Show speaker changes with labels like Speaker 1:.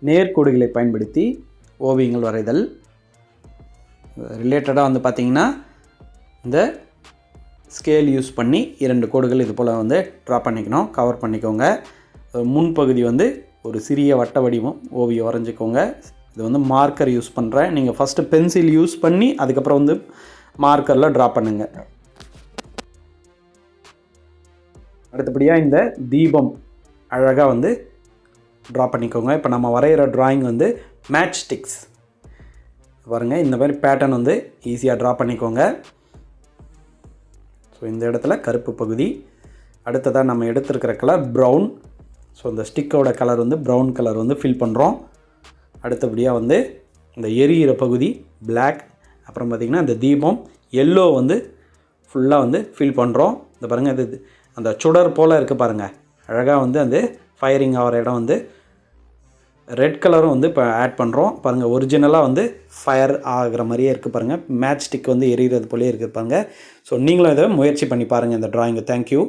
Speaker 1: நேர்கோடுகளை பயன்படுத்தி ஓவியங்கள் வரைதல். ரிலேட்டடாக வந்து பார்த்திங்கன்னா இந்த ஸ்கேல் யூஸ் பண்ணி 2 கோடுகள் இது போல் வந்து ட்ரா பண்ணிக்கணும், கவர் பண்ணிக்கோங்க. முன்பகுதி வந்து ஒரு சிறிய வட்ட வடிவம் ஓவியம் வரைஞ்சிக்கோங்க. இது வந்து மார்க்கர் யூஸ் பண்ணுறேன். நீங்கள் ஃபஸ்ட்டு பென்சில் யூஸ் பண்ணி அதுக்கப்புறம் வந்து மார்க்கரில் ட்ரா பண்ணுங்கள். அடுத்தபடியாக இந்த தீபம் அழகாக வந்து ட்ரா பண்ணிக்கோங்க. இப்போ நம்ம வரைகிற ட்ராயிங் வந்து மேட்ச் ஸ்டிக்ஸ் பாருங்கள். இந்த மாதிரி பேட்டர்ன் வந்து ஈஸியாக ட்ரா பண்ணிக்கோங்க. ஸோ இந்த இடத்துல கருப்பு பகுதி. அடுத்ததாக நம்ம எடுத்துருக்கிற கலர் ப்ரௌன். ஸோ இந்த ஸ்டிக்கோட கலர் வந்து ப்ரௌன் கலர் வந்து ஃபில் பண்ணுறோம். அடுத்தபடியாக வந்து இந்த எரியிற பகுதி பிளாக். அப்புறம் பார்த்திங்கன்னா இந்த தீபம் எல்லோ வந்து ஃபுல்லாக வந்து ஃபில் பண்ணுறோம். இந்த பாருங்கள், இது அந்த சுடர் போல் இருக்குது பாருங்கள். அழகாக வந்து அந்த ஃபயரிங் ஆகிற இடம் வந்து ரெட் கலரும் வந்து இப்போ ஆட் பண்ணுறோம். பாருங்கள், ஒரிஜினலாக வந்து ஃபயர் ஆகிற மாதிரியே இருக்குது பாருங்கள். மேட்ச் ஸ்டிக் வந்து எரிகிறது போலே இருக்குது பாருங்கள். ஸோ நீங்களும் இதை முயற்சி பண்ணி பாருங்கள் இந்த ட்ராயிங்கை. தேங்க்யூ.